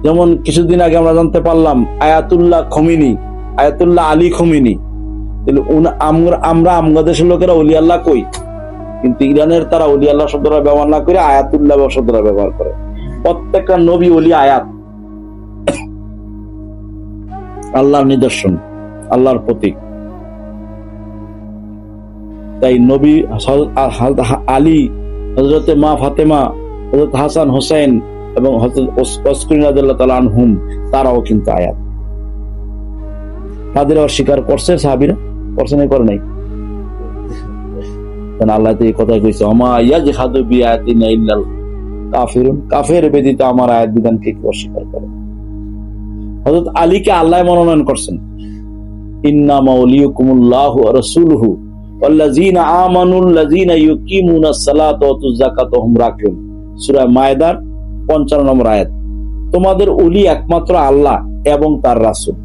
যেমন কিছুদিন আগে আমরা জানতে পারলাম আয়াতুল্লাহ আলী খমিনি। আমরা আমাদের দেশের লোকেরা ওলি আল্লাহ কই, কিন্তু ইরানের তারা ওলি আল্লাহ শব্দটা ব্যবহার না করে আয়াতুল্লাহ শব্দটা ব্যবহার করে। প্রত্যেকটা নবী ওলি আয়াত, আল্লাহর নিদর্শন, আল্লাহর প্রতীক। তাই নবী আলী, হযরত মা ফাতেমা, হযরত হাসান হোসেন এবং হযরত ওসমান রাদিয়াল্লাহু তাআলা আনহুম, তারাও কিন্তু আয়াত। তাদের অস্বীকার করছে সাহাবীরা, করছে না করে নাই? আল্লাহ তো এই কথা কইছে, ওমা ইয়াজহাদু বিআয়াতিনা ইল্লাল কাফিরুন, কাফের ব্যতীত আমার আয়াত বিধানকে কি অস্বীকার করে। হযরত আলীকে আল্লাহ মনোনয়ন করছেন, ইন্নামা ওয়ালিয়ুকুমুল্লাহু ওয়া রাসূলুহু ওয়াল্লাযীনা আমানুল্লাযীনা ইউকিমুনাস সালাতা ওয়া আতুজ যাকাতা ওয়া হুম রাকিউন, সূরা মায়েদার 55 নম্বর আয়াত। তোমাদের ওলি একমাত্র আল্লাহ এবং তার রাসূল,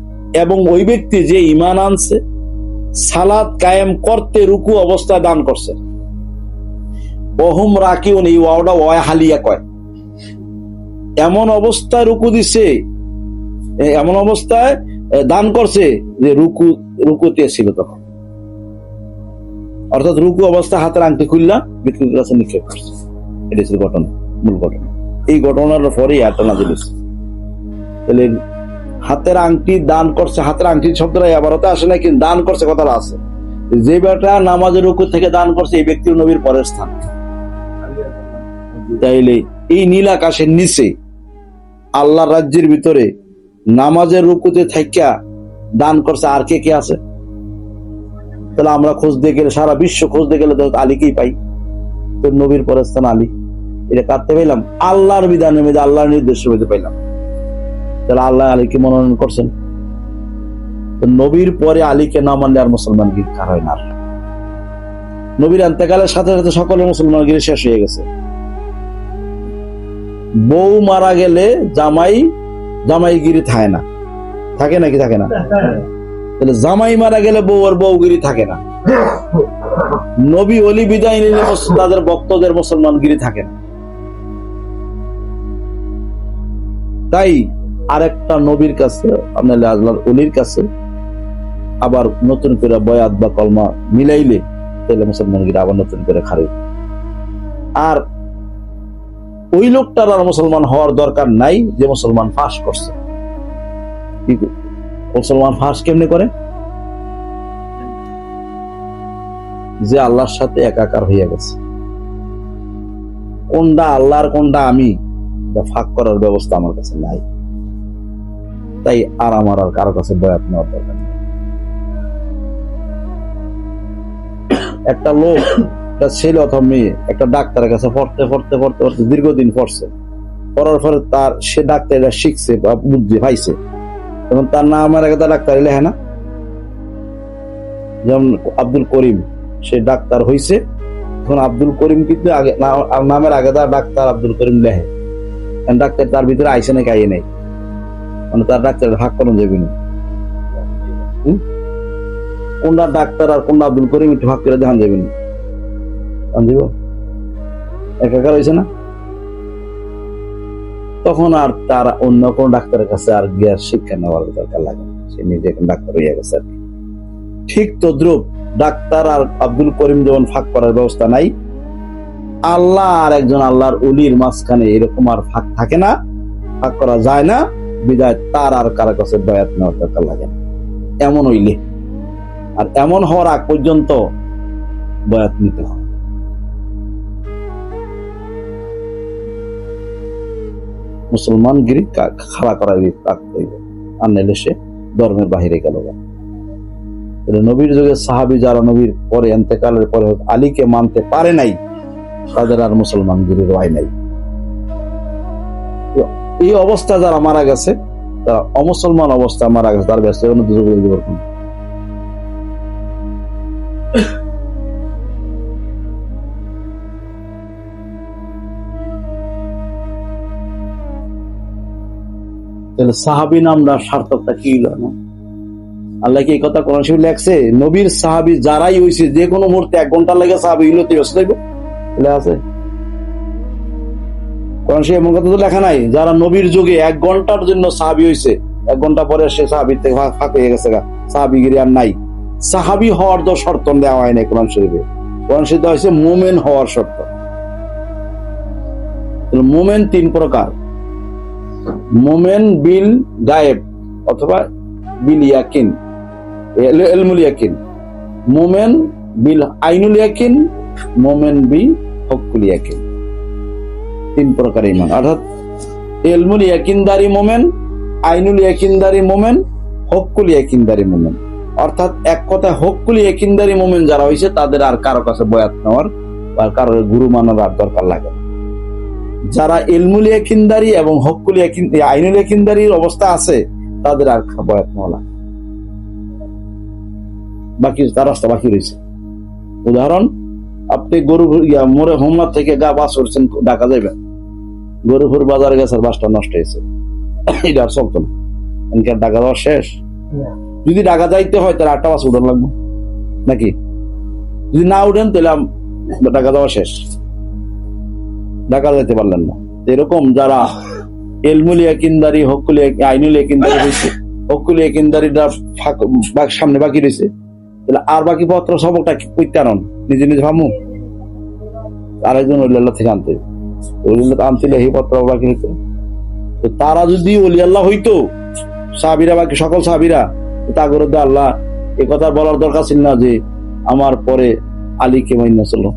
এবং ওই ব্যক্তি যে ঈমান আনছে, সালাত কায়েম করতে রুকু অবস্থায় দান করছে। ওয়া হুম রাকিউন, এই ওয়াওটা ওয়া হালিয়া কয়, এমন অবস্থায় রুকু দিছে, এমন অবস্থায় দান করছে যে রুকুতে ছিল তখন, অর্থাৎ রুকু অবস্থায় হাতের আংটি খুললা বিক্রির কাছে নিক্ষেপ করছে। এটা ছিল ঘটনা, মূল ঘটনা। এই ঘটনার পরে আয়াতটা নাযিল হয়েছে। তাহলে হাতের আংটি দান করছে, হাতের আংটির শব্দটা আবারতে আসে না, কিন্তু দান করছে কথাটা আছে। যে বেটা নামাজের রুকু থেকে দান করছে, এই ব্যক্তির নবীর পরের স্থান। তাইলে এই নীল আকাশের নিচে আল্লাহর রাজ্যের ভিতরে নামাজের রুকুতে থাইকা দান করছে আর কে কে আছে? তাহলে আমরা খোঁজ দিয়ে গেলে, সারা বিশ্ব খোঁজ দিয়ে গেলে আলীকেই পাই। তোর নবীর পরের স্থান আলী, এটা কাটতে পাইলাম আল্লাহর বিধানের মধ্যে, আল্লাহর নির্দেশের মধ্যে পাইলাম। তাহলে আল্লাহ আলীকে মনোনয়ন করছেন। নবীর পরে আলীকে না মানলে আর মুসলমান গিরি কার হয় না। নবীর ইন্তেকালের সাথে সাথে সকলের মুসলমান গিরি শেষ হয়ে গেছে। বউ মারা গেলে জামাইগিরি থাকে না, থাকে নাকি? থাকে না। তাহলে জামাই মারা গেলে বউ আর বউগিরি থাকে না। নবী ওলি বিদায় নিলে তাদের ভক্তদের মুসলমানগিরি থাকে না। তাই আরেকটা নবীর কাছে, আপনার আল্লাহর ওলির কাছে আবার নতুন করে বয়াত বা কলমা মিলাইলে তাহলে মুসলমানগিরি আবার নতুন করে খারে। আর ওই লোকটার আর মুসলমান হওয়ার দরকার নাই যে মুসলমান ফাঁস করছে। মুসলমান ফাঁস কেমনে করে? যে আল্লাহর সাথে একাকার হইয়া গেছে, কোনটা আল্লাহর কোনটা আমি, ফাঁক করার ব্যবস্থা আমার কাছে নাই। তাই আর আমার আর কারো কাছে বয়াত নেওয়ার দরকার নেই। একটা লোক, একটা ছেলে অথবা মেয়ে একটা ডাক্তারের কাছে পড়তে পড়তে পড়তে পড়তে দীর্ঘদিন পড়ছে, পড়ার পরে তার সে ডাক্তাররা শিখছে বা বুঝছে পাইছে, এবং তার নাম আর আগে ডাক্তার লেখে না। যেমন আব্দুল করিম, সে ডাক্তার হইছে, এখন আব্দুল করিম কিন্তু নামের আগে তার ডাক্তার আব্দুল করিম লেখে। ডাক্তার তার ভিতরে আইসে নাকি আইয়ে নাই, মানে তার ডাক্তারের ভাগ করানো যাবে না। কোনটা ডাক্তার আর কোনটা আব্দুল করিম একটু ভাগ করে দেখান যাবে না, একাকার হয়েছে না। তখন আর তার অন্য কোন ডাক্তারের কাছে আর গিয়ার শিক্ষা নেওয়ার দরকার লাগে, সে নিজে এখন ডাক্তার হইয়া গেছে আর কি। ঠিক তদ্রুপ ডাক্তার আর আব্দুল করিম যেমন ফাঁক করার ব্যবস্থা নাই, আল্লাহ আর একজন আল্লাহর ওলির মাঝখানে এরকম আর ফাঁক থাকে না, ফাঁক করা যায় না। বিদায় তার আর কারো কাছে বয়াত নেওয়ার দরকার লাগে না। এমন হইলে, আর এমন হওয়ার আগ পর্যন্ত বয়াত নিতে হয়। মুসলমানগিরি খাড়া করাই রাখতে হইবে, আর নাইলে সে ধর্মের বাহিরে গেল। নবীর যুগে সাহাবী যারা নবীর পরে ইন্তেকালের পরে আলীকে মানতে পারে নাই, তাদের আর মুসলমানগিরির রায় নাই। এই অবস্থা যারা মারা গেছে, তারা অমুসলমান অবস্থা মারা গেছে, তার ব্যস্ত সাহাবী নামটা সার্থকটা কি জানো? আল্লাহ কি এই কথা কোরআন শরীফে লেখছে? নবীর সাহাবী যারাই হইছে, যে কোনো মুহূর্তে 1 ঘন্টা লাগে সাহাবী হইলো, তুই আছে কোরআন শরীফে এমন কথা তো লেখা নাই যারা নবীর যুগে 1 ঘন্টার জন্য সাহাবী হইছে, 1 ঘন্টা পরে সে সাহাবীর থেকে ফাঁক হয়ে গেছে, সাহাবীগিরি আর নাই। সাহাবী হওয়ার তো শর্ত দেওয়া হয় নাই কোরআন শরীফে। কোরআন শরীফে হয়েছে মুমিন হওয়ার শর্ত। মুমিন 3 প্রকার: মুমিন বিল গায়েব অথবা বিল ইয়াকিন, ইলমুল ইয়াকিন, মুমিন বিল আইনুল ইয়াকিন, মুমিন বি হকুল ইয়াকিন। 3 প্রকার ঈমান, অর্থাৎ ইলমুল ইয়াকিনদারি মুমিন, আইনুল ইয়াকিনদারি মুমিন, হকুল ইয়াকিনদারি মুমিন। অর্থাৎ এক কথা হকুল ইয়াকিনদারি মুমিন যারা হইছে তাদের আর কারো কাছে বয়াত নেওয়ার বা কারো গুরু মানার আর দরকার লাগে না। যারা ইলমুল ইয়াকিনদারি এবং হকুল ইয়াকিন আইনুল ইয়াকিনদারির অবস্থা আছে তাদের আর বয়াত নেওয়া লাগে, বাকি তার রাস্তা বাকি রয়েছে। উদাহরণ, আপনি গরু মোড়ে হোমনাথ থেকে গা বাস উঠছেন, ঢাকা যাবেন, গরুপুর বাজারে গেছেন, বাসটা নষ্ট হয়েছে, এটা আর চলতো না, ঢাকা যাওয়া শেষ। যদি ঢাকা যাইতে হয় তাহলে 8টা বাস উঠান লাগবে নাকি? যদি না উঠেন তাহলে ঢাকা যাওয়া শেষ, ঢাকা যেতে পারলেন না। এরকম যারা ইলমুল ইয়াকিনদারি হকুল আইনুল ইয়াকিনদারি হয়েছে, হকুল ইয়াকিনদারিটা সামনে বাকি রয়েছে, তাহলে আর বাকি পত্র সবকটা কারণ নিজে নিজে ভাবু আরেকজন ওলিয়াল্লাহ থেকে আনতে আনতে এই পত্র বাকি হইতো। তারা যদি ওলিয়াল্লাহ হইতো, সাহাবীরা বাকি সকল সাহাবীরা, তাগর আল্লাহ এ কথা বলার দরকার ছিল না যে আমার পরে আলীকে মাইনা চলো।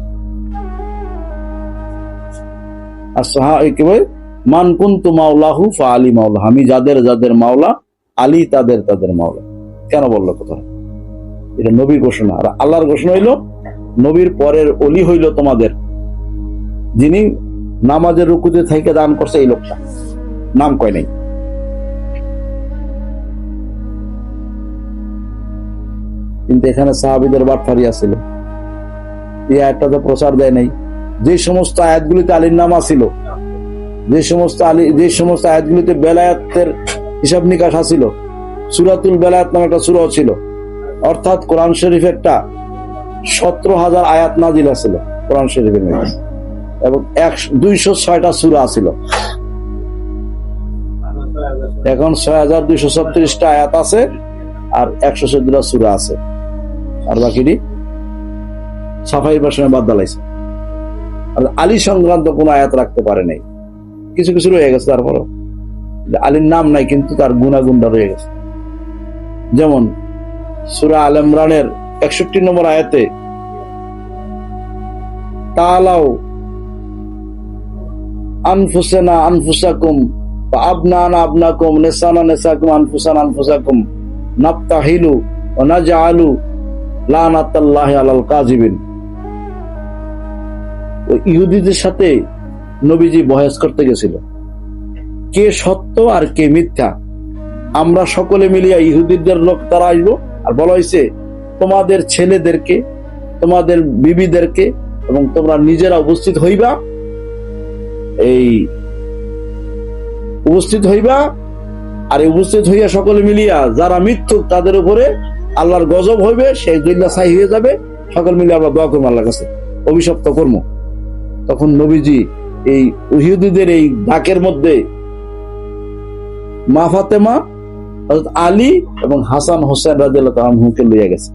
মান কুনতু মাওলাহু ফা আলী মাওলা, আমি যাদের যাদের মাওলা, আলী তাদের তাদের মাওলা। কেন বললো কথা? এটা নবীর ঘোষণা। আর আল্লাহর ঘোষণা হইল নবীর পরের অলি হইল তোমাদের, যিনি নামাজের রুকুতে থেকে দান করছে এই লোকটা, নাম কয় নাই। কিন্তু এখানে সাহাবীদের বাটফারি আছিল, এই আয়াতটা তো প্রচার দেয় নাই। যে সমস্ত আয়াতগুলিতে আলীর নাম আছিল, যে সমস্ত আয়াতগুলিতে বেলায়াতের হিসাব নিকাশ আছিল, সূরাতুল বেলায়াত নামে একটা সূরা ছিল, অর্থাৎ কোরআন শরীফ একটা 17,000 আয়াত নাজিল আছিল কোরআন শরীফের মধ্যে, এবং 206টা সূরা আছিল। এখন 6,236টা আয়াত আছে আর 114টা সূরা আছে, আর বাকিটি সাফাই ভাষণে বাদ দালাইছে। আর আলী সংক্রান্ত কোন আয়াত রাখতে পারে নাই, কিছু কিছু রয়ে গেছে, তারপরও আলীর নাম নাই কিন্তু তার গুণাগুণটা রয়ে গেছে। যেমন সূরা আল ইমরানের 61 নম্বর আয়াতে তাআলাউ আনফুসানা আনফুসাকুম ওয়া আবনানা আবনাকুম নিসানা নিসাকুম আনফুসানা আনফুসাকুম নাফতাহিলু ওয়া নাজআলু লানাতাল্লাহি আলাল কাযিবিন। ইহুদিদের সাথে নবীজি বহস করতে গেছিল, কে সত্য আর কে মিথ্যা। আমরা সকলে মিলিয়া ইহুদিদের লোক তারা আসবো, আর বলা হয়েছে তোমাদের ছেলেদেরকে, তোমাদের বিবিদেরকে এবং তোমরা নিজেরা উপস্থিত হইবা, এই উপস্থিত হইবা, আর উপস্থিত হইয়া সকলে মিলিয়া যারা মিথ্যুক তাদের উপরে আল্লাহর গজব হইবে, সেই দৈল্লা ছাই হয়ে যাবে, সকল মিলিয়ে আমরা দোয়া করবো আল্লাহর কাছে, অভিশপ্ত কর্ম। তখন নবীজি এই ইহুদিদের এই ডাকের মধ্যে মা ফাতেমা, হযরত আলী এবং হাসান হোসেন রাদিয়াল্লাহু তাআলা আনহুকে লইয়া গেছে।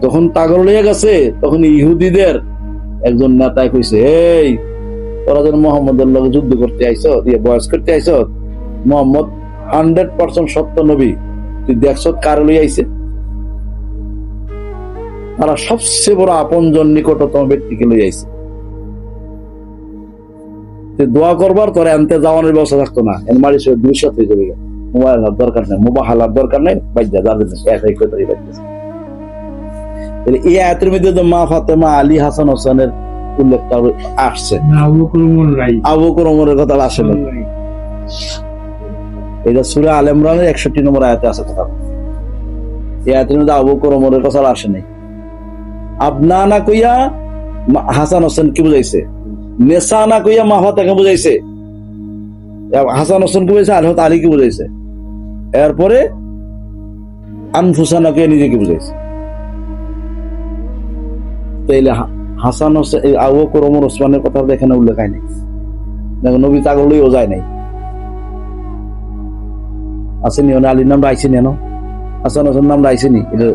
তখন পাগল লইয়া গেছে, তখন ইহুদিদের একজন নেতায় কইছে, এই তোরা যেন মোহাম্মদের লগে যুদ্ধ করতে আইছ, বয়স করতে আইছ, মোহাম্মদ 100% সত্য নবী, তুই দেখছ কার লইয়া আইছে? তারা সবচেয়ে বড় আপনজন নিকটতম ব্যক্তিকে লইয়া আইছে। দোয়া করবার তোর আনতে যাওয়ানোর ব্যবস্থা থাকতো না, এর মারি সে দুইশত হয়ে যাবে, মোবাইল দরকার নেই, মোবাইল দরকার নেই, বাইজা যাবে এই আয়াতের মধ্যে তো মা ফাতেমা, আলী, হাসান হোসেনের উল্লেখটা আসছে, আবু বকর ওমরের কথা আসে না। এটা সূরা আল ইমরানের 61 নম্বর আয়াতে আছে কথা। এই আয়াতের মধ্যে আবু বকর ওমরের কথা আসে নাই। আবনানা কইয়া হাসান হোসেন কি বুঝাইছে, নেসানা কইয়া মা ফাতেমাকে বুঝাইছে, হাসান হোসেন কে বুঝাইছে, আর আলী কে বুঝাইছে, এরপরে আনফুসানা কে নিজেকে বুঝাইছে। তাইলে হাসান হোসেন আবু বকর ওমর ওসমানের কথা এখানে উল্লেখ হয়নি, দেখো নবী তাগুলোও যায় নাই, আসেনি আলীর নামটা আইসিনি, হাসান হোসেন নামটা আইসিনি, এটা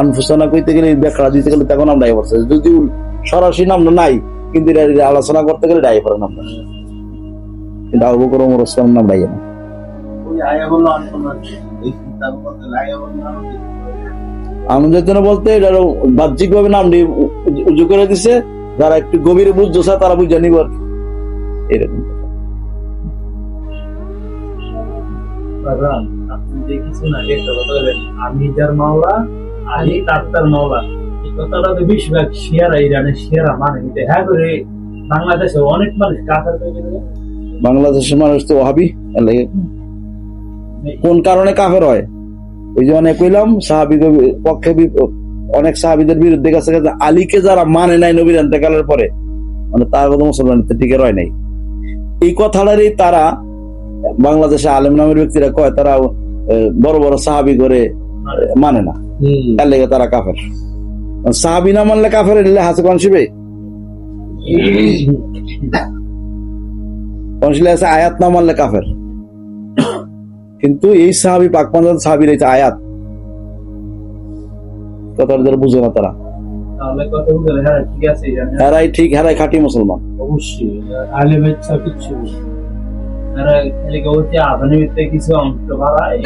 আনফুসানা কইতে গেলে ব্যাখ্যা দিতে গেলে তখন নাম ডাই পড়ছে, যদি সরাসরি নামটা নাই কিন্তু আলোচনা করতে গেলে ডাই পড়ে নামটা, কিন্তু আবু বকর ওমর ওসমানের নাম ডাই না। আনন্দের জন্য বলতে এটা বাহ্যিক ভাবে নামটি উজু করে দিছে, যারা একটু গভীরে বুঝছে তারা বুঝে নিব আর কি, এরকম। আপনি দেখেছেন আগে একটা কথা বলেন, আমি যার মাওলা আলী তার মাওলা, এই কথাটা তো বেশিরভাগ শিয়ারা, ইরানের শিয়ারা মানে নিতে, হ্যাঁ করে বাংলাদেশে অনেক মানুষ কাফের হয়ে গেছে। বাংলাদেশের মানুষ তো ওয়াহাবি, কোন কারণে কাফের হয়? ওই যে অনেক কইলাম সাহাবী পক্ষে অনেক সাহাবীদের বিরুদ্ধে গেছে, আলীকে যারা মানে নাই নবীর ইন্তেকালের পরে, মানে তার কথা মুসলমান টিকে রয় নাই, এই কথাটারই তারা বাংলাদেশে আলেম নামের ব্যক্তিরা কয় তারা বড় বড় সাহাবী করে মানে না, তার লেগে তারা কাফের। সাহাবী না মানলে কাফের, হাসে কনসিবে কনসিলে আছে আয়াত না মানলে কাফের, কিন্তু এই সাহাবী পাক পাঞ্জাব সাহাবীর এই আয়াত কথাটা যারা বুঝে না তারা, তাহলে কথা বলে হ্যাঁ ঠিক আছে, হেরাই ঠিক, হেরাই খাঁটি মুসলমান। অবশ্যই আলেমের সব কিছু তারা খালি গৌতি আধুনিকতে কিছু অংশ বাড়ায়,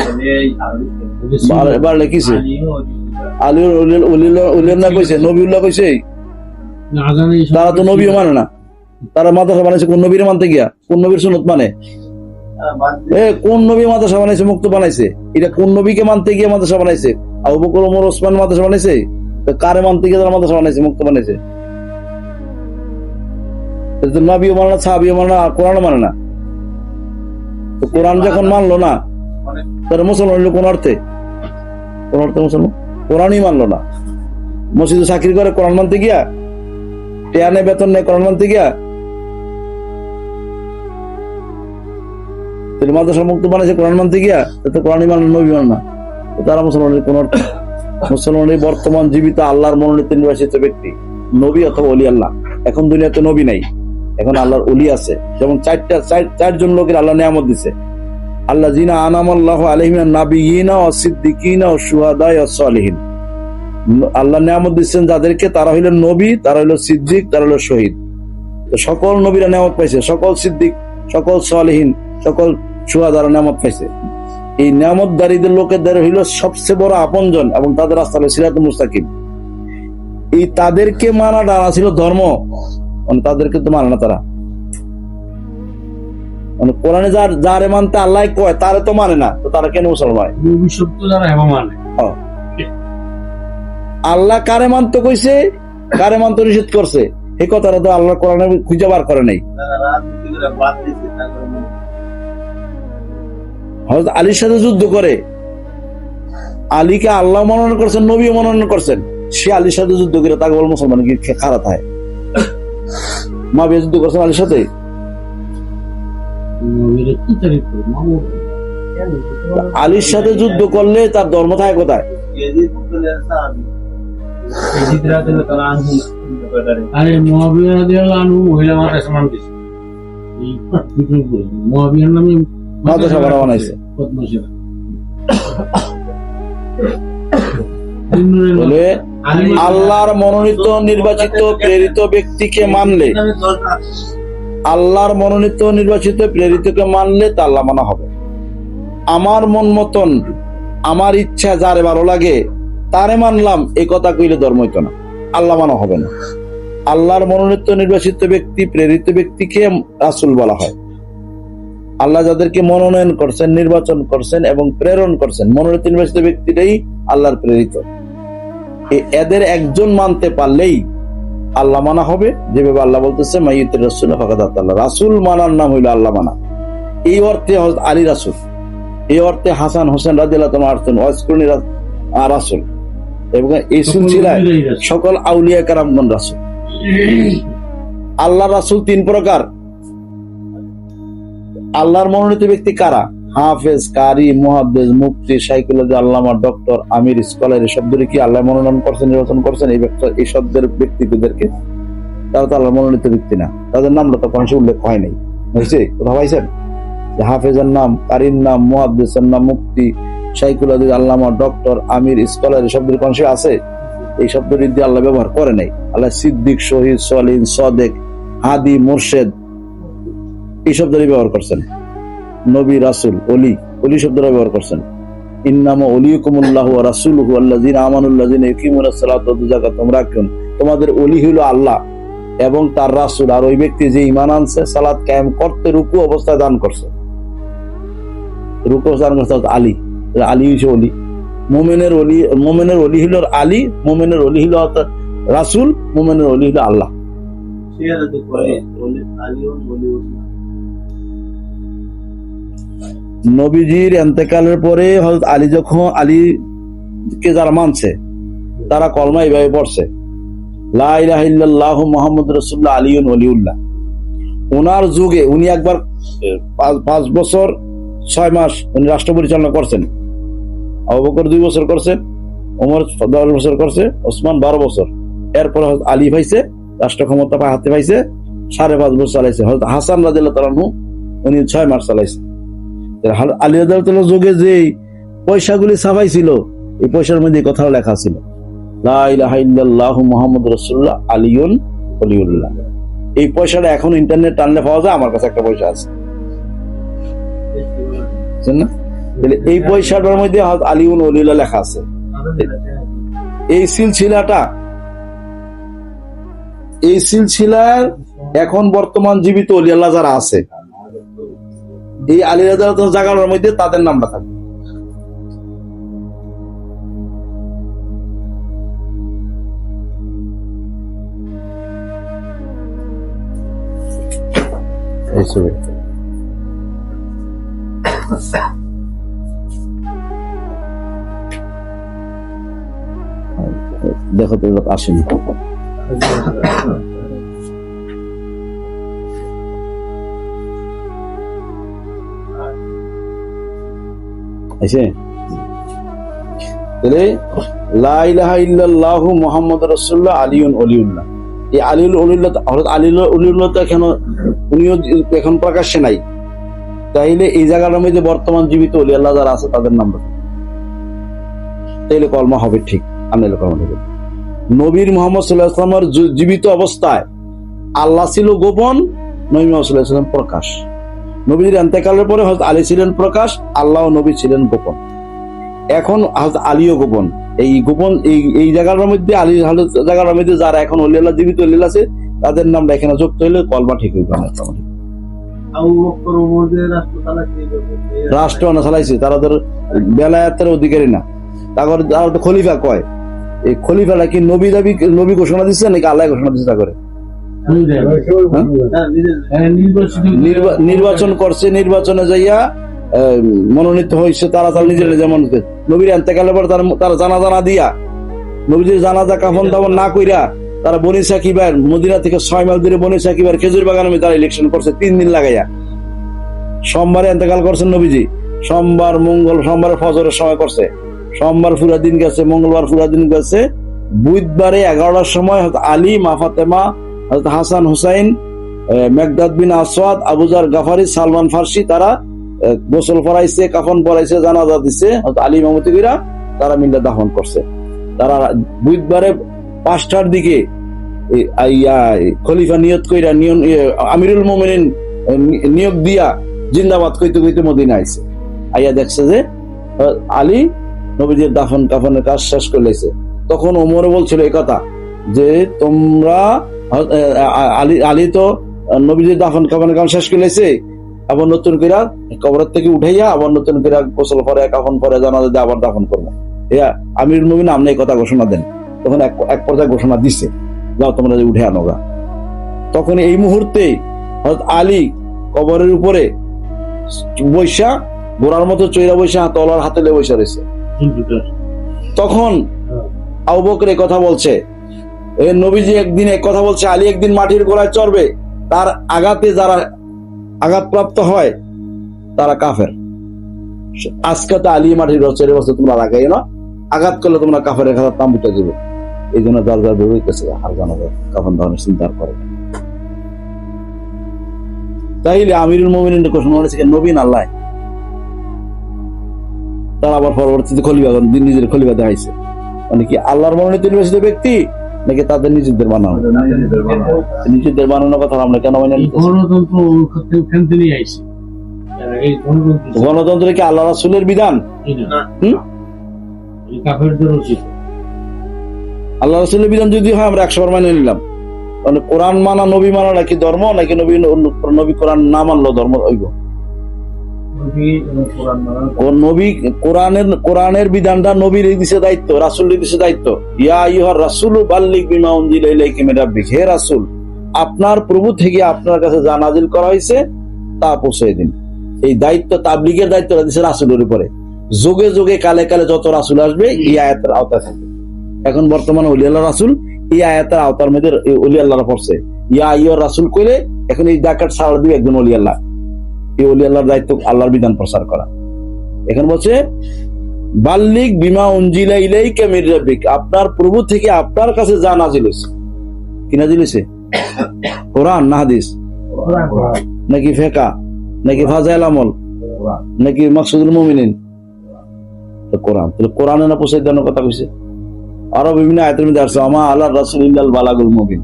বাড়লে কিছু আলী উলিউল্লাহ না কইছে, নবীউল্লাহ কইছে, তারা তো নবীও মানে না, তারা মাদ্রাসা বানাইছে কোন নবীর মানতে গিয়া, কোন নবীর সুন্নত মানে, কোন নবী মাদ্রাসা বানাইছে, মুক্ত বানাইছে, এটা কোন নবীকে মানতে গিয়ে মাদ্রাসা বানাইছে? আবু বকর ওমর ওসমান মাদ্রাসা বানাইছে, তো কারে মানতে গিয়ে তারা মাদ্রাসা বানাইছে, মুক্ত বানাইছে? নবীও মানে না, সাহাবীও মানে না, কোরআন মানে না, তো কোরআন যখন মানলো না তারা মুসলমান হইলো কোন অর্থে? কোন অর্থে মুসলমান? কোরআনই মানলো না, মসজিদে চাকরি করে কোরআন মানতে গিয়া, টেয়ানে বেতন নেই কোরআন মানতে গিয়া, মাদ্রাসা মুক্ত বানাইছে কোরআন মানতে গিয়া, তো কোরআনই মানলো, নবী মান না, তারা মুসলমানের কোন অর্থ? মুসলমানের বর্তমান জীবিত আল্লাহর মনোনীত নির্বাচিত ব্যক্তি নবী অথবা ওলি আল্লাহ। এখন দুনিয়াতে নবী নাই, এখন আল্লাহর ওলি আছে, যেমন চারজন লোকের আল্লাহ নিয়ামত দিছে, আল্লাহ জিনা আনামাল্লাহু আলাইহিম নাবিয়িনা ওয়া সিদ্দিকিনা ওয়া শুহাদা ওয়া সালিহিন, আল্লাহ নিয়ামত দিচ্ছেন যাদেরকে, তারা হইলেন নবী, তারা হইল সিদ্দিক, তারা হইল শহীদ। সকল নবীরা নিয়ামত পাইছে, সকল সিদ্দিক, সকল সালিহিন, সকল শুহাদারা নিয়ামত পাইছে। এই নিয়ামতদারীদের লোকেদের হইল সবচেয়ে বড় আপনজন, এবং তাদের রাস্তা হলো সিরাতুল মুস্তাকিম। এই তাদেরকে মানাটা ছিল ধর্ম, মানে তাদেরকে তো মানে না তারা, মানে কোরআনে যারে মানতে আল্লাহ কয় তারে তো মানে না, তো তারা কেন মুসলমান? আল্লাহ কারে মানতে কইছে, কারে মানতে নিষেধ করছে, এই কথাটা তো আল্লাহ কোরআনে খুঁজে বার করে নাই। হযরত আলীর সাথে যুদ্ধ করে, আলীকে আল্লাহ মনোনয়ন করছেন, নবী মনোনয়ন করছেন, সে আলীর সাথে যুদ্ধ করে তাকে বল মুসলমান কি খারাপ হয়? মাবিয়া যুদ্ধ করছেন আলীর সাথে, আলীর সাথে যুদ্ধ করলে তার ধর্ম থাকে কোথায়? আরে মুআবিয়া রাদিয়াল্লাহু আনহু মহিলা মাদ্রাসা বানাইছে, মুআবিয়ার নামে মাদ্রাসা বানাইছে, বলে আল্লাহর মনোনীত নির্বাচিত প্রেরিত ব্যক্তিকে মানলে, আল্লাহর মনোনীত নির্বাচিত প্রেরিতকে মানলে তা আল্লাহ মানা হবে। আমার মন মতন আমার ইচ্ছা যারে ভালো লাগে তারে মানলাম, এই কথা কইলে ধর্ম হইতো না, আল্লাহ মানা হবে না। আল্লাহর মনোনীত নির্বাচিত ব্যক্তি প্রেরিত ব্যক্তিকে রাসূল বলা হয়। আল্লাহ যাদেরকে মনোনয়ন করছেন, নির্বাচন করছেন এবং প্রেরণ করছেন, মনোনীত নির্বাচিত ব্যক্তিটাই আল্লাহর প্রেরিত। এদের একজন মানতে পারলেই আল্লাহ মানা হবে, যেভাবে আল্লাহ বলতেছে মাইয়িতুর রাসূল ফাকাদ আতাল্লাহ, রাসূল মানার নাম হইল আল্লাহ মানা। এই অর্থে হযরত আলী রাসূল, এই অর্থে হাসান হোসেন রাদিয়াল্লাহু তাআলা ওয়াসকুনি রাসূল, এবং এই সিলসিলায় সকল আউলিয়া কেরামগণ রাসূল। আল্লাহ রাসূল তিন প্রকার। আল্লাহর মনোনীত ব্যক্তি কারা? হাফেজ, কারি, মুহাদ্দিস, মুফতি, সাইকোলজি, আল্লামা, ডক্টর, আমির, স্কলার, এই শব্দটি কি আল্লাহ মনোনয়ন করছেন, নির্বাচন করছেন? এই শব্দের ব্যক্তিদেরকে তারা তো আল্লাহ মনোনীত ব্যক্তি না, তাদের নামটা তো কোনো উল্লেখ হয় নাই। বুঝছে কোথাও পাইছেন যে হাফেজের নাম, কারির নাম, মুহাদ্দিসের নাম, মুফতি, সাইকোলজি, আল্লামা, ডক্টর, আমির, স্কলার এই শব্দের কোনো আছে? এই শব্দটি দিয়ে আল্লাহ ব্যবহার করে নাই। আল্লাহ সিদ্দিক, শহীদ, সলিন, সদেক, হাদি, মুর্শেদ এই শব্দটি ব্যবহার করছেন। নবী, রাসূল, অলি, অলি শব্দটা ব্যবহার করছেন। ইন্নামা ওলিয়ুকুমুল্লাহু ওয়া রাসূলুহু আল্লাযীনা আমানুল্লাযীনা ইউকিমুনাস সালাতা ওয়া তুযা যাকাত রাখুন। তোমাদের অলি হলো আল্লাহ এবং তার রাসূল, আর ওই ব্যক্তি যে ঈমান আনছে, সালাত কায়েম করতে রুকু অবস্থায় দান করছে। রুকু দান করছে আলী, আলী হইছে অলি। মুমিনের অলি হলো আলী, মুমিনের অলি হলো রাসূল, মুমিনের অলি হলো আল্লাহ। নবীজির ইন্তেকালের পরে হযরত আলী যখন আলীকে যারা মানছে তারা কলমা এইভাবে পড়ছে, লা ইলাহা ইল্লাল্লাহু মুহাম্মাদুর রাসূলুল্লাহ আলিয়ুন ওলিউল্লাহ। ওনার যুগে উনি একবার 5 বছর 6 মাস উনি রাষ্ট্র পরিচালনা করছেন। আবু বকর 2 বছর করছেন, ওমর 10 বছর করছে, ওসমান 12 বছর। এরপর হযরত আলী পাইছে রাষ্ট্র ক্ষমতা হাতে পাইছে, 5.5 বছর চালাইছে। হযরত হাসান রাদিয়াল্লাহু তাআলা আনহু উনি 6 মাস চালাইছে। আলী রাদিয়াল্লাহু তাআলা যুগে যে পয়সাগুলি ছাপাইছিল এই পয়সার মধ্যে কথা লেখা ছিল, লা ইলাহা ইল্লাল্লাহু মুহাম্মাদুর রাসূলুল্লাহ আলিয়ুন ওলিউল্লাহ। এই পয়সাটা এখন ইন্টারনেট টানলে পাওয়া যায়, আমার কাছে একটা পয়সা আছে, বুঝছেন না? এই পয়সাটার মধ্যে আলিয়ুন ওলিউল্লাহ লেখা আছে। এই সিলসিলার এখন বর্তমান জীবিত ওলি আল্লাহ যারা আছে, এই আলী রাদিয়াল্লাহু তাআলা জায়গার মধ্যে তাদের নামটা থাকবে। দেখো তো আসেনি আছে। লা ইলাহা ইল্লাল্লাহু মুহাম্মাদুর রাসূলুল্লাহ আলিয়ুন ওলিউল্লাহ। এই আলিউল ওলিউল্লাহ, হযরত আলীর ওলিউল্লাহ তো উনিও এখন প্রকাশ্যে নাই, তাইলে এই জায়গাটার মধ্যে বর্তমান জীবিত ওলি আল্লাহ যারা আছে তাদের নাম তাইলে কলমা হবে ঠিক, আনলে কলমা হবে। নবীর মুহাম্মদ সাল্লাল্লাহু আলাইহি ওয়াসাল্লামের জীবিত অবস্থায় আল্লাহ ছিল গোপন, নবী মুহাম্মদ সাল্লাল্লাহু আলাইহি ওয়াসাল্লাম প্রকাশ। নবীর ইন্তেকালের পরে হযরত আলী ছিলেন প্রকাশ, আল্লাহ ও নবী ছিলেন গোপন। এখন হযরত আলীও গোপন। এই গোপন এই জায়গাটার মধ্যে আলী জায়গাটার মধ্যে যারা এখন ওলি আল্লাহ জীবিত ওলি আল্লাহ আছে তাদের নামটা এখানে যুক্ত হইলে কলমা ঠিক হইবে না। রাষ্ট্র না চালাইছে, তারা ধর বেলায়েতের অধিকারী না, তারা তো খলিফা কয়। এই খলিফাটা কি নবী ঘোষণা দিচ্ছে নাকি আল্লাহ ঘোষণা দিচ্ছে? তা করে নির্বাচন করছে, নির্বাচনে যাইয়া মনোনীত হয়েছে তারা, তার নিজের যেমন নবীর ইন্তেকালের পর তারা জানাজা দিয়া, নবীজির জানাজা কাফন দাফন না কইরা তারা বনি সাকিবার মদিনা থেকে 6 মাইল দূরে বনি সাকিবার খেজুর বাগানে তারা ইলেকশন করছে 3 দিন লাগাইয়া। সোমবারে ইন্তেকাল করছেন নবীজি, সোমবার ফজরের সময় করছে, সোমবার পুরা দিন গেছে, মঙ্গলবার পুরা দিন গেছে, বুধবারে 11টার সময় আলী, মা ফাতেমা, হযরত হাসান হুসাইন, মেকদাদ বিন আসওয়াদ, আবু যার গাফারি, সালমান ফার্সি তারা গোসল পরাইছে, কাফন পরাইছে, জানাজা দিছে, আলী ইমামতি কইরা তারা মিল্লা দাফন করছে। তারা বুধবারে 5টার দিকে খলিফা নিয়ত কইরা আমিরুল মুমিনিন নিয়োগ দিয়া জিন্দাবাদ কইতে কইতে মদিনা আইছে। আইয়া দেখছে যে আলী নবীজির দাফন কাফনের কাজ শেষ করে লাইছে। তখন ওমর বলছিল এই কথা যে তোমরা আলী তো নবীজির দাফন কাফনের কাজ শেষ করে লাইছে, আবার নতুন করে কবর থেকে উঠাইয়া আবার নতুন করে গোসল পরে কাফন পরে জানাজা দিয়ে আবার দাফন করবো। আমিরুল মুমিনিন আপনি এই কথা ঘোষণা দেন। তখন এক পর্যায়ে ঘোষণা দিছে, যাও তোমরা উঠে আনো গা। তখন এই মুহূর্তে হযরত আলী কবরের উপরে বৈশা ঘোড়ার মতো চৈরা বৈশা তলার হাতে বৈশা রয়েছে। তখন আবু বকর এই কথা বলছে, নবীজি একদিন এক কথা বলছে, আলী একদিন মাটির গোড়ায় চড়বে, তার আঘাতে যারা আঘাতপ্রাপ্ত হয় তারা কাফের, আজকে তো আলী মাটির রচের বছর তোমরা লাগাই না, আঘাত করলে তোমরা কাফের খাতার নাম বুঝে দেবে। এই জন্য যার যার বেরোইতেছে হার জানাবে কাফন ধরনের চিন্তা করে। তাইলে আমিরুল মুমিনিন কোশ্চেন করেছে নবীন আল্লাহ, তার আবার পরবর্তীতে খলিফা নিজের খলিফা দেখাইছে, মানে কি আল্লাহর মনোনীত নির্বাচিত ব্যক্তি নাকি তাদের নিজেদের বানানো? নিজেদের বানানোর কথা আমরা কেন মানে গণতন্ত্র কি আল্লাহ রাসূলের বিধান? আল্লাহ রাসূলের বিধান যদি হয় আমরা 100 বার মানে নিলাম, মানে কোরআন মানা নবী মানা নাকি ধর্ম, নাকি নবী কোরআন না মানলো ধর্ম হইব? কোরআনের বিধানটা নবীর দিছে দায়িত্ব, রাসূলের দিছে দায়িত্ব। ইয়া আইয়ুহার রাসূলু বাল্লিগ বিমা উনজিলা ইলাইকা মির রাব্বিক, হে রাসূল আপনার প্রভু থেকে আপনার কাছে যা নাযিল করা হয়েছে তা পৌঁছে দিন। এই দায়িত্ব তাবলীগের দায়িত্বটা দিছে রাসূলের উপরে। যুগে যুগে কালে কালে যত রাসূল আসবে এই আয়াতের আওতায় থাকবে। এখন বর্তমানে ওলি আল্লাহ রাসূল এই আয়াতের আওতার মধ্যে ওলি আল্লাহরা পড়ছে। ইয়া আইয়ুহার রাসূল কইলে এখন এই ডাকাত ছাড়া দিবে একজন ওলি আল্লাহ। এই ওলি আল্লাহর দায়িত্ব আল্লাহর বিধান প্রচার করা। এখন বলছে বাল্লিগ বিমা উনজিলা ইলাইকা মির রাব্বিক, আপনার প্রভু থেকে আপনার কাছে যা নাযিল হয়েছে। কি নাযিল হয়েছে? কোরআন না হাদিস নাকি ফিকহ নাকি ফাজাইল আমল নাকি মাকসুদুল মুমিনিন? কোরআন। তাহলে কোরআনে না পৌঁছে দেওয়ার কথা কইছে। আরো বিভিন্ন আয়াতের মধ্যে আসছে আমা আল্লাহ রাসূল ইল্লাল বালাগুল মুবিন,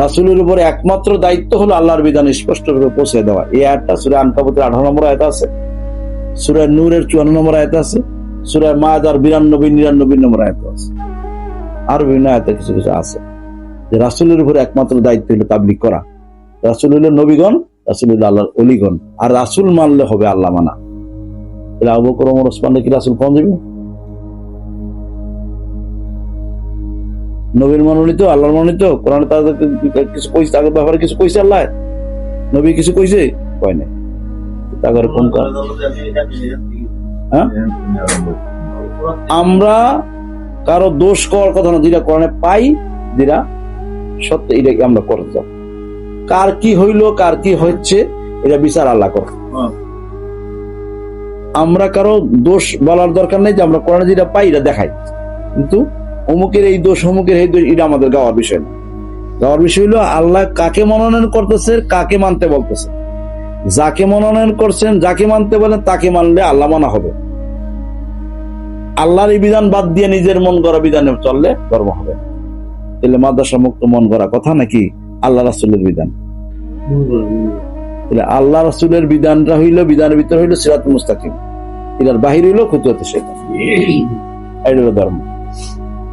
রাসূলের উপরে একমাত্র দায়িত্ব হলো আল্লাহর বিধান স্পষ্ট করে পৌঁছে দেওয়া। এই আয়াতটা সূরা আনকাবুতের 18 নম্বর আয়াত আছে, সূরা নূরের 54 নম্বর আয়াত আছে, সূরা মায়দার 92 99 নম্বর আয়াত আছে, আর বিভিন্ন আয়াতে কিছু কিছু আছে যে রাসূলের উপরে একমাত্র দায়িত্ব হলো তাবলীগ করা। রাসূল হলো নবীগণ, রাসূল হলো আল্লাহর ওলিগণ, আর রাসূল মানলে হবে আল্লাহ মানা। তাহলে আবু বকর ওমর ওসমান কি রাসূল কোন যাবে? নবীর মনোনীত, আল্লাহর মনোনীত। কোরআনে তাদের কিছু কইছে, তাদের ব্যাপারে কিছু কইছে আল্লাহ? নবী কিছু কইছে? কয় নাই। তাদের কোন কাজ? আমরা কারো দোষ করার কথা না, যেটা কোরআনে পাই, যেটা সত্য এটাকে আমরা করতে যাব। কার কি হইল, কার কি হচ্ছে, এটা বিচার আল্লাহ করে। আমরা কারো দোষ বলার দরকার নেই, যে আমরা কোরআনে যেটা পাই এটা দেখাই, কিন্তু অমুকের এই দোষ অমুকের এই দোষ এটা আমাদের গাওয়ার বিষয় না। গাওয়ার বিষয় হলো আল্লাহ কাকে মনোনয়ন করতেছে, কাকে মানতে বলতেছে। যাকে মনোনয়ন করছেন, যাকে মানতে বলেন তাকে মানলে আল্লাহ মানা হবে। আল্লাহর এই বিধান বাদ দিয়ে নিজের মন গড়া বিধানে চললে ধর্ম হবে। তাহলে মাদ্রাসা মুক্ত মন গড়া কথা নাকি আল্লাহ রাসূলের বিধান? তাহলে আল্লাহ রাসূলের বিধানটা হইলো, বিধানের ভিতরে হইলো সিরাতুল মুস্তাকিম, এটার বাহির হইলো খুতুয়াতে শয়তান। এটা হলো ধর্ম।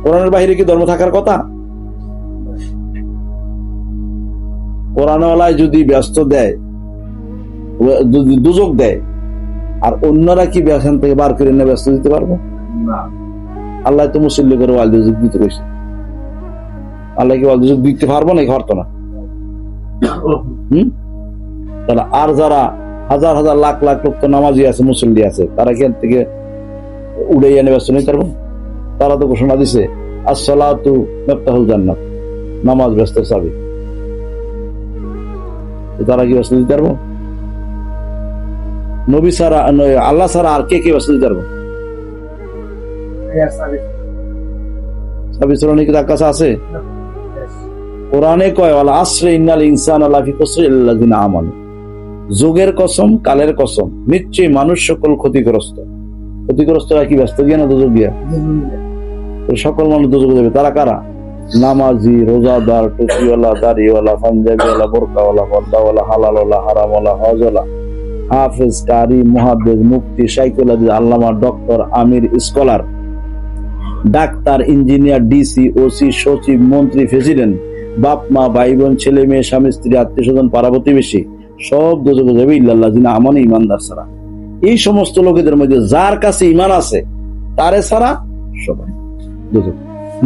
কোরআনের বাহিরে কি ধর্ম থাকার কথা? কোরআনওয়ালায় যদি ব্যস্ত দেয়, যদি দুজক দেয়, আর অন্যরা কি ব্যবসান থেকে বার করে নিয়ে ব্যস্ত দিতে পারবো? আল্লাহ তো মুসল্লি করে ওয়াল দুজক দিতে কইছে। আল্লাহ কি ওয়াল দুজক দিতে পারবো না? পারতো না। তাহলে আর যারা হাজার হাজার লাখ লাখ লোক তো নামাজি আছে, মুসল্লি আছে, তারা কি থেকে উড়ে এনে ব্যস্ত নিতে পারবো? তারা তো ঘোষণা দিছে আসসালাতু মিফতাহুল জান্নাত, নামাজ ব্যস্তের চাবি। তারা কি ব্যস্ত দিতে পারবো? নবী ছাড়া, আল্লাহ ছাড়া আর কে কে ব্যস্ত দিতে পারবো? চাবি চুরানি কি তার কাছে আছে? কোরআনে কয় ওয়ালা আসরে ইন্নাল ইনসানা লাফি খুসর ইল্লাল্লাযিনা আমানু, যুগের কসম, কালের কসম, নিশ্চয়ই মানুষ সকল ক্ষতিগ্রস্ত। ক্ষতিগ্রস্তরা কি ব্যস্ত গিয়া না দুজক গিয়া? সকল মানুষ দুজকে যাবে। তারা কারা? নামাজি, রোজাদার, টুপিওয়ালা, দাড়িওয়ালা, পাঞ্জাবিওয়ালা, বোরকাওয়ালা, পর্দাওয়ালা, হালালওয়ালা, হারামওয়ালা, হজওয়ালা, হাফেজ, কারি, মুহাদ্দিস, মুফতি, সাইকোলজি, আল্লামা, ডক্টর, আমির, scholar, doctor, engineer, DC, OC, সচিব, মন্ত্রী, প্রেসিডেন্ট, বাপ মা, ভাই বোন, ছেলে মেয়ে, স্বামী স্ত্রী, আত্মীয় স্বজন, পাড়া প্রতিবেশী, সব দুজকে যাবে ইল্লাল্লাযিনা আমানু, ঈমানদার ছাড়া। এই সমস্ত লোকেদের মধ্যে যার কাছে ঈমান আছে তারে ছাড়া সবাই দুজক।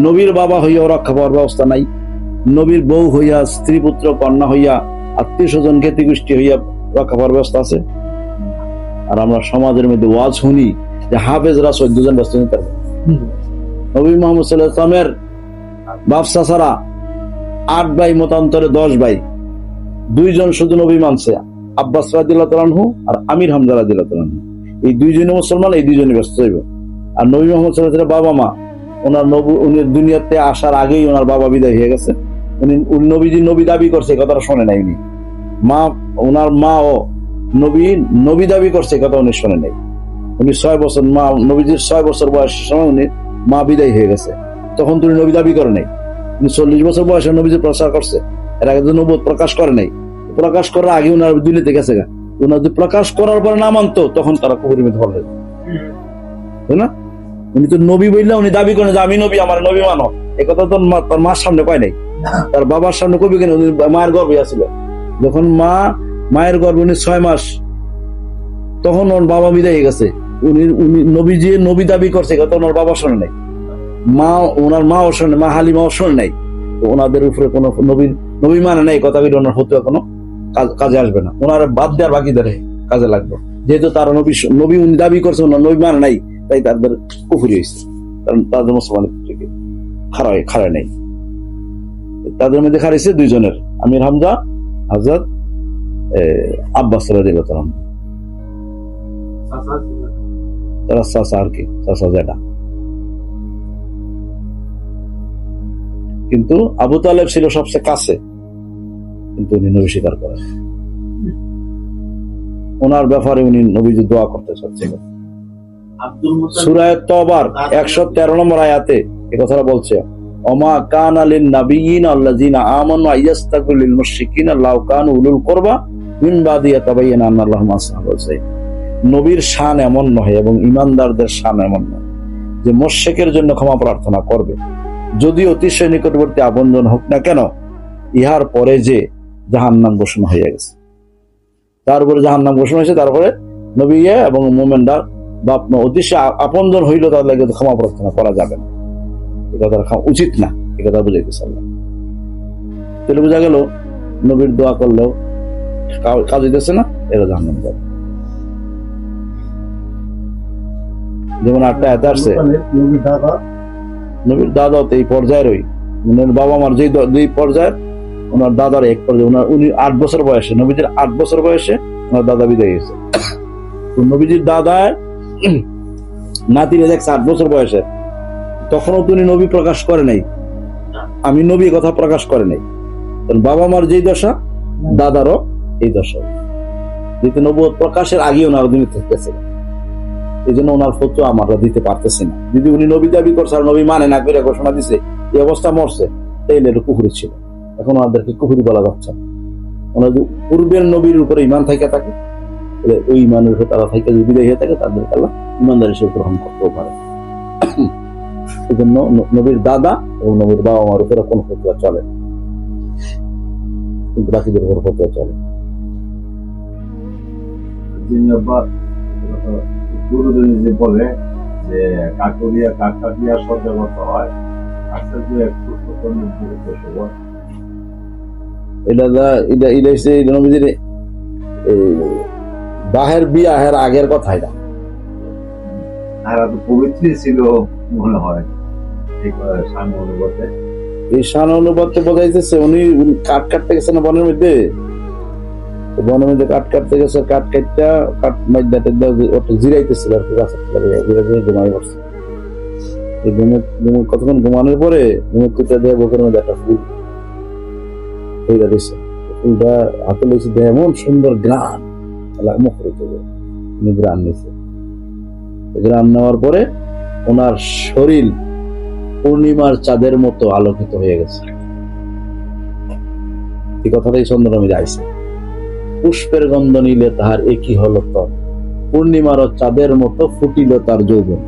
নবীর বাবা হইয়া রক্ষা পাওয়ার ব্যবস্থা নাই, নবীর বউ হইয়া, স্ত্রী পুত্র কন্যা হইয়া, আত্মীয় স্বজন জ্ঞাতি গোষ্ঠী হইয়া রক্ষা পাওয়ার ব্যবস্থা আছে? আর আমরা সমাজের মধ্যে ওয়াজ শুনি যে হাফেজরা 14 জন ব্যস্ত নিতে পারবে। নবী মুহাম্মদ সাল্লাল্লাহু আলাইহি ওয়াসাল্লামের বাপসা ছাড়া 8 ভাই মতান্তরে 10 ভাই, 2 জন শুধু নবী মানছে, আব্বাস রাদিয়াল্লাহু তাআলা আনহু আর আমির হামজা রাদিয়াল্লাহু তাআলা আনহু। এই দুইজনে মুসলমান, এই দুইজনে ব্যস্ত হইব। আর নবী মোহাম্মদ সাল্লাল্লাহু আলাইহি ওয়াসাল্লাম বাবা মা, ওনার উনি দুনিয়াতে আসার আগেই ওনার বাবা বিদায় হয়ে গেছে। উনি নবীজি নবী দাবি করছে, এই কথাটা শোনে নাই উনি। মা, ওনার মা ও নবী দাবি করছে, এই কথা উনি শোনে নাই। উনি 6 বছর, মা নবীজির 6 বছর বয়সের সময় উনি মা বিদায় হয়ে গেছে, তখন তুমি নবী দাবি করে নাই। উনি 40 বছর বয়সে নবীজি প্রচার করছে, এর আগে তো নবুয়ত প্রকাশ করে নাই। প্রকাশ করার আগে উনার দুনিয়াতে গেছে গা। উনার যদি প্রকাশ করার পরে না মানতো, তখন তারা কুফরির মধ্যে পড়বে, তাই না? উনি তো নবী বললে উনি দাবি করেন যে আমি নবী, আমার নবী মানো, এই কথা তো তার মার সামনে কয় নাই, তার বাবার সামনে কবি কেন? উনি মায়ের গর্ভে আছিল, যখন মায়ের গর্ভে উনি 6 মাস, তখন ওর বাবা বিদায় হয়ে গেছে। উনি নবীজি নবী দাবি করছে, কথা ওনার বাবা শোনে নাই, ওনার মাও শোনে, মা হালিমাও শোনে নাই। তো ওনাদের উপরে কোনো নবী মানে নাই, কথা বলে ওনার হতে কোনো কাজে আসবে না, ওনার বাদ দেওয়ার বাকি ধরে কাজে লাগবে। যেহেতু তারা নবী উনি দাবি করছে, ওনার নবী মানে নাই, তাই তাদের কুফরি হয়েছে, কারণ তাদের মুসলমানের থেকে খারায় নাই। তাদের মধ্যে খারাইছে 2 জনের, আমির হামজা, হযরত আব্বাস রাদিয়াল্লাহু তাআলা, তারা চাচা আর কি, চাচা জেঠা। কিন্তু আবু তালেব ছিল সবচেয়ে কাছে, কিন্তু উনি নবী স্বীকার করেন। ওনার ব্যাপারে উনি নবীজি দোয়া করতে চাচ্ছেন। সূরা তাওবার 113 নম্বর আয়াতে এই কথাটা বলছে, ওমা কানা লিন নাবিয়িনা আল্লাযিনা আমানু আইয়াস্তাগফিরু লিল মুশরিকিনা লাউ কানু উলুল কুরবা মিন বাদি ইয়াতাবায়ানা আন্নাল্লাহু মা আসহাবুল সাইয়্যিদ। নবীর শান এমন নয় এবং ঈমানদারদের শান এমন নয় যে মুশরিকের জন্য ক্ষমা প্রার্থনা করবে, যদি অতিশয় নিকটবর্তী আপনজন হোক না কেন, ইহার পরে যে জাহান্নাম ঘোষণা হয়ে গেছে। তার উপরে জাহান্নাম ঘোষণা হয়েছে, তারপরে নবী এবং মুমিনরা বাপ অতিশয় আপনজন হইল, তার লাগে ক্ষমা প্রার্থনা করা যাবে না, এটা তার উচিত না, এ কথা বুঝাইতেছে আল্লাহ। তাহলে বোঝা গেল নবীর দোয়া করলেও কাজ হইতেছে না, এরা জাহান্নাম যাবে। যেমন একটা আয়াত আসছে, নবীর দাদা এই পর্যায়েরই, উনার বাবা মার যে 2 পর্যায়ের, ওনার দাদার 1 পর্যায়ে, উনি 8 বছর বয়সে, নবীজির 8 বছর বয়সে ওনার দাদা বিদায় হয়েছে। নবীজির দাদায় নাতিরে দেখছে 8 বছর বয়সে, তখনও তিনি নবী প্রকাশ করে নাই, আমি নবী কথা প্রকাশ করে নাই। বাবা মার যেই দশা, দাদারও এই দশা, যেহেতু নবুয়ত প্রকাশের আগে ওনার দুনিয়া থেকেছে, এই জন্য ওনার ফতোয়া আমরা দিতে পারতেছি না। যদি উনি নবী দাবি করছে আর নবী মানে না করে ঘোষণা দিছে, এই অবস্থা মরছে, তাইলে এটা কুফরি ছিল, এখন ওনাদেরকে কুফরি বলা যাচ্ছে না। ওনার যদি পূর্বের নবীর উপরে ঈমান থাইকা থাকে, ওই ঈমানের উপরে তারা থাইকা যদি বিদায় হয়ে থাকে, তাদেরকে আল্লাহ ঈমানদার হিসেবে গ্রহণ করতেও পারে। এই জন্য নবীর দাদা এবং নবীর বাবা মার উপরে কোন ফতোয়া চলে, কিন্তু বাকিদের উপর ফতোয়া চলে। যে বলে যে কাকরিয়া কাকরিয়া সজ্জাগত হয়, আচ্ছা যে একটু বাহের বিয়াহের আগের কথা, এটা আর পবিত্র ছিল মনে হয় শান অনুবাদে। এই শান অনুবাদে বোঝাইতেছে উনি কাঠ কাটতে গেছে না বনের মধ্যে, বনের মধ্যে কাঠ কাটতে গেছে, কাঠ কাটটা কাঠ মাইদা জিরাইতেছিল আর কি, গাছের ঘুমাই পড়ছে। কতক্ষণ ঘুমানোর পরে ঘুমুতে দেয় বুকের মধ্যে একটা ফুল হইয়া দিচ্ছে, ফুলটা হাতে লেগেছে, দেয় এমন সুন্দর গ্রান, মুখ রেখে উনি গ্রান নিছে। গ্রান নেওয়ার পরে ওনার শরীর পূর্ণিমার চাঁদের মতো আলোকিত হয়ে গেছে। এই কথাটাই চন্দ্রমে যাইছে, পুষ্পের গন্ধ নিলে তাহার একই হলো তর, পূর্ণিমার চাঁদের মতো ফুটিল তার যৌবন।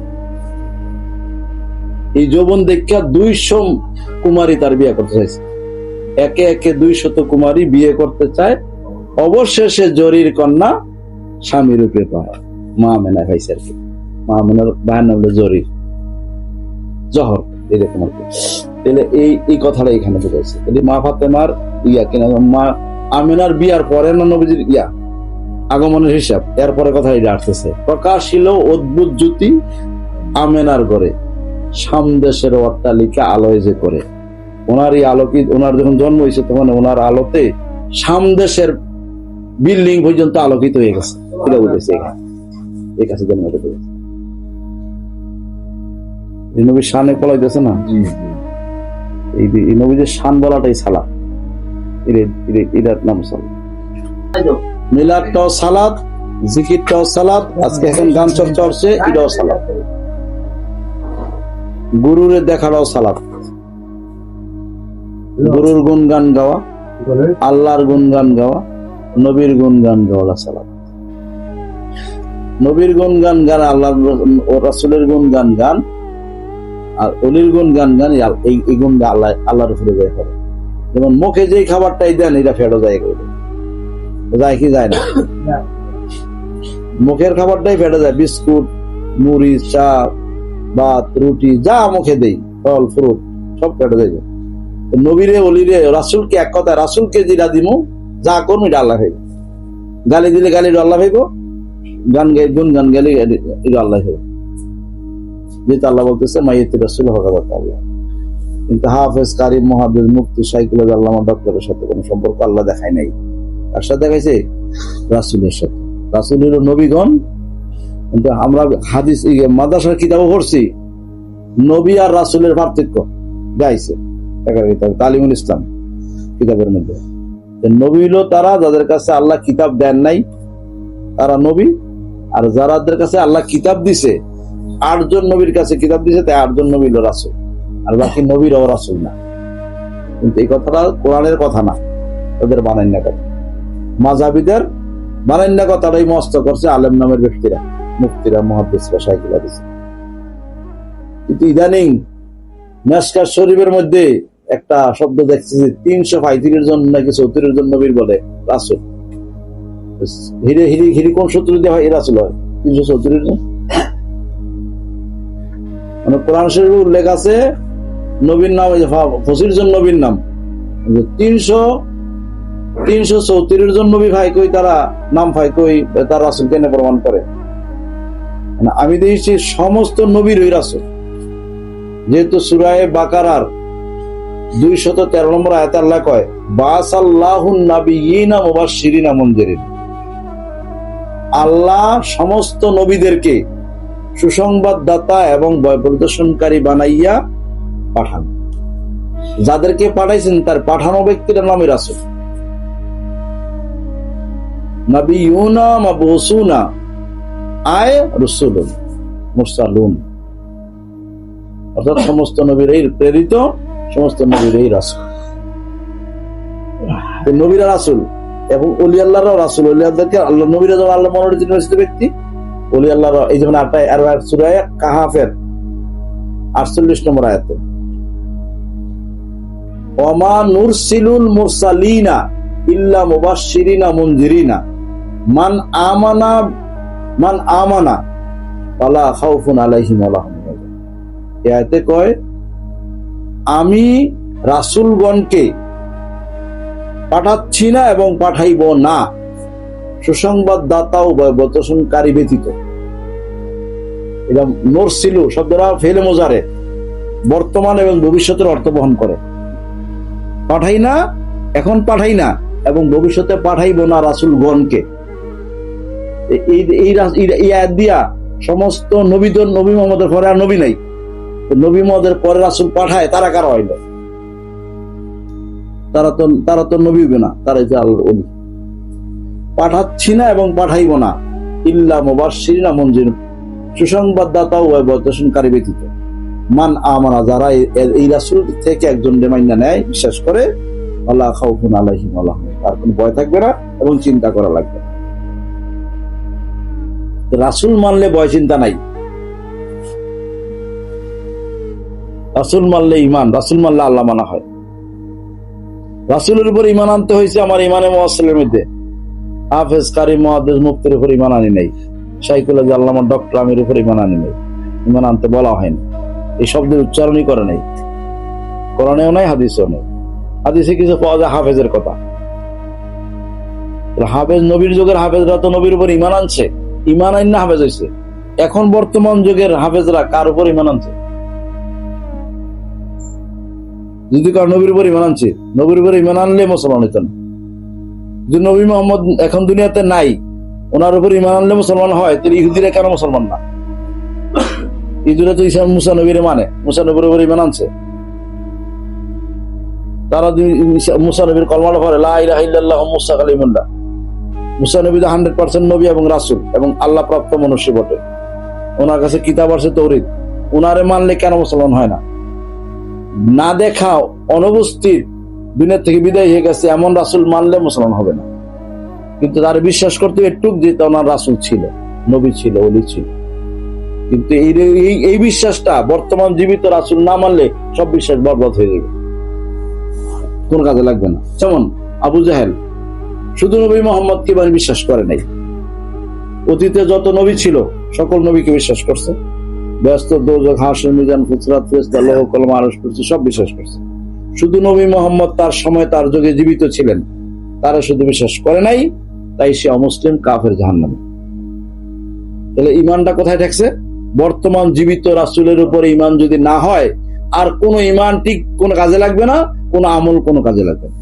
এই যৌবন দেখা 200 কুমারী তার বিয়ে করতে চাইছে, একে একে 200 কুমারী বিয়ে করতে চায়। অবশেষে জরির কন্যা স্বামী রূপে পায়, মা মেনা খাইছে আর কি। মা মেনার ভাইয়ের নাম হলো জরির, জহর এরকম আর কি। তাহলে এই কথাটা এখানে বুঝাইছে। তাহলে মা ফাতেমার কিনা মা আমিনার বিয়ার পরে না নবীজির আগমনের হিসাব, এরপরে কথা এটা আসতেছে। প্রকাশিল অদ্ভুত জ্যোতি আমেনার ঘরে, সামদেশের অট্টালিকা আলোয় যে করে। ওনার এই আলোকিত, ওনার যখন জন্ম হয়েছে তখন ওনার আলোতে সামদেশের বিল্ডিং পর্যন্ত আলোকিত হয়ে গেছে, এটা বুঝেছে এখানে। এই কাছে জন্ম দিতে গেছে। এই নবীর শানে পলাইতেছে না, জি জি এই নবীদের শান বলাটাই সালাত, এটার নাম সালাত। মিলাদটাও সালাত, জিকিরটাও সালাত, আজকে এখন গান চর্চা হচ্ছে, এটাও সালাত। গুরুরে দেখাটাও সালাত, গুরুর গুণগান গাওয়া, আল্লাহর গুণগান গাওয়া, নবীর গুণগান গাওয়া সালাত। নবীর গুণগান গান, আল্লাহ ও রাসূলের গুণগান গান, আর অলির গুণগান গান, এই গুণ আল্লাহ আল্লাহর উপরে যায় করে। যেমন মুখে যেই খাবারটাই দেন এটা ফেরো যায়, যায় কি যায় না? মুখের খাবারটাই ফেটে যায়, বিস্কুট, মুড়ি, চা, ভাত, রুটি, যা মুখে দেই, ফল ফ্রুট সব ফেটে যায়। নবীরে অলিরে রাসূলকে এক কথা, রাসূলকে যেটা দিমু যা করবো এটা আল্লাহ হইব। গালি দিলে গালি আল্লাহ হইব, গান গাই গুণ গান গালি এটা আল্লাহ হইব। যেহেতু আল্লাহ বলতেছে মাইয়াতি রাসূল হকাবাত আল্লাহ। কিন্তু হাফেজ, কারি, মুহাদ্দিস, মুফতি, শাইখুল আল্লামা ডক্টরের সাথে কোনো সম্পর্ক আল্লাহ দেখায় নাই। কার সাথে দেখাইছে? রাসূলের সাথে। রাসূলের নবীগণ। কিন্তু আমরা হাদিস মাদ্রাসার কিতাবও পড়ছি, নবী আর রাসূলের পার্থক্য গাইছে তালিমুল ইসলাম কিতাবের মধ্যে। নবী হলো তারা যাদের কাছে আল্লাহ কিতাব দেন নাই, তারা নবী। আর যারাদের কাছে আল্লাহ কিতাব দিছে, 8 জন নবীর কাছে কিতাব দিছে, তাই 8 জন নবী হলো রাসূল, আর বাকি নবীর ও রাসূল না। কিন্তু এই কথাটা কোরআনের কথা না, তাদের বানাইন না কথা, মাযহাবিদের বানাইন না কথাটাই মস্ত করছে আলেম নামের ব্যক্তিরা, মুফতিরা, মুহাদ্দিসরা, শাইখুল হাদিস। কিন্তু ইদানিং মিশকাত শরীফের মধ্যে একটা শব্দ দেখছি, 335 জন নাকি 34 জন নবীর বলে রাসূল। হিরে হিরি হিরি কোন সূত্র দিয়ে হয় রাসূল হয় 334 জন? মানে কোরআন শরীফে উল্লেখ আছে নবীর নাম 25 জন নবীর নাম, 334 জন নবী ভাই কই, তারা নাম ভাই কই, তার রাসূল কেন প্রমাণ করে? মানে আমি দেখছি সমস্ত নবীর ওই রাসূল। যেহেতু সূরা বাকারার 213 নম্বর আয়াতে আল্লাহ কয় বাসাল্লাহুন নাবিয়িনা মুবাশশিরিনা মুনজিরিন, আল্লাহ সমস্ত নবীদেরকে সুসংবাদদাতা এবং ভয় প্রদর্শনকারী বানাইয়া পাঠান। যাদেরকে পাঠাইছেন তার পাঠানো ব্যক্তির নামই রাসূল। নাবিয়ুনা মাবউসুনা আয় রাসূলুন মুরসালুন, অর্থাৎ সমস্ত নবীর প্রেরিত, সমস্ত নবীর রাসূল। নবীরা রাসূল এবং ওলি আল্লাহরাও রাসূল। ওলি আল্লাহকে আল্লাহ নবীরা যেমন আল্লাহ মনোনীত ব্যক্তি, ওলি আল্লাহর এই যেমন সূরা কাহাফের 48 নম্বর আয়াতে ওমা নুরসিলুল মুরসালিনা ইল্লা মুবাশশিরিনা মুনজিরিনা মান আমানা ওয়ালা খাউফুন আলাইহিম ওয়ালা হুম ইয়াহজানুন। এই আয়াতে কয় আমি রাসূলগণকে পাঠাচ্ছি না এবং পাঠাইব না সুসংবাদদাতা ও ভয়প্রদর্শনকারী ব্যতীত। এটা নুরসিলু শব্দটা ফেলে মোজারে বর্তমান এবং ভবিষ্যতের অর্থ বহন করে। পাঠাই না, এখন পাঠাই না, এবং ভবিষ্যতে পাঠাইব না রাসূলগণকে। এই আয়াত দিয়া সমস্ত নবীদের, নবী মুহাম্মদের পরে আর নবী নাই, নবী মুহাম্মদের পরে রাসূল পাঠায়, তারা কারা হইল? তারা তো নবী হবে না, তারা যে আল্লাহর ওলি। পাঠাচ্ছি না এবং পাঠাইব না ইল্লা মুবাশশিরিনা মুনজিরিন, সুসংবাদদাতা ও ভয়প্রদর্শনকারী ব্যতীত। মান আমানা, যারা এই রাসূল থেকে একজন মাইনা নেয়, বিশ্বাস করে, ওয়ালা খাউফুন আলাইহিম ওয়ালা হুম, তার কোনো ভয় থাকবে না এবং চিন্তা করা লাগবে না। রাসূল মানলে ভয় চিন্তা নাই, রাসূল মানলে ঈমান, রাসূল মানলে আল্লাহ মানা হয়। রাসূলের উপর ঈমান আনতে হয়েছে আমার ঈমানে মুওয়াসসালের মধ্যে। হাফেজ, কারি, মুহাদ্দিস, মুফতির উপর ঈমান আনি নাই, শাইখুল আল্লামা ডক্টর আমির উপর ঈমান আনি নাই। ঈমান আনতে বলা হয়নি, এই শব্দের উচ্চারণই করে নাই, কোরআনেও নাই, হাদিসেও নাই। হাদিসে কিছু পাওয়া যায় হাফেজের কথা। হাফেজ, নবীর যুগের হাফেজরা তো নবীর উপর ঈমান আনছে, ঈমান আইন না হাফেজ হয়েছে। এখন বর্তমান যুগের হাফেজরা কার উপর ঈমান আনছে? যদি কার নবীর উপর ঈমান আনছে, নবীর উপর ঈমান আনলে মুসলমান হইত না। যদি নবী মুহাম্মদ এখন দুনিয়াতে নাই, ওনার উপর ইমান আনলে মুসলমান হয়, তাহলে ইহুদিরা কেন মুসলমান না? ইহুদিরা তো ইসলাম মুসা নবীর মানে, মুসা নবীর উপর ইমান আনছে। তারা মুসা নবীর কলমাটা পড়ে, লা ইলাহা ইল্লাল্লাহু মুসা কালিমুল্লাহ। মুসা নবী 100% নবী এবং রাসূল এবং আল্লাহ প্রাপ্ত মনুষ্য বটে। ওনার কাছে কিতাব আছে তৌরাত। ওনারে মানলে কেন মুসলমান হয় না? না দেখা, অনুপস্থিত, দুনিয়া থেকে বিদায় হয়ে গেছে এমন রাসূল মানলে মুসলমান হবে না। কিন্তু তার বিশ্বাস করতে একটু যে ওনার রাসূল ছিল, নবী ছিল, ওলি ছিল। কিন্তু এই বিশ্বাসটা বর্তমান জীবিত রাসূল না মানলে সব বিশ্বাস বরবাদ হয়ে যাবে, কোন কাজে লাগবে না। যেমন আবু জাহেল শুধু নবী মুহাম্মদকে বিশ্বাস করে নাই, অতীতে যত নবী ছিল সকল নবীকে বিশ্বাস করছে। ব্যস্ত, দোজখ, হাসর, মিজান, ফুসরাত, ফেরেশতা, লৌহ কলম, আরশ, কুরসি সব বিশ্বাস করছে। শুধু নবী মুহাম্মদ তার সময় তার যুগে জীবিত ছিলেন, তারা শুধু বিশ্বাস করে নাই, তাই সে অমুসলিম, কাফের, জাহান্নামী। তাহলে ইমানটা কোথায় থাকছে? বর্তমান জীবিত রাসূলের উপরে ইমান যদি না হয়, আর কোন ইমান ঠিক কোন কাজে লাগবে না, কোন আমল কোন কাজে লাগবে না।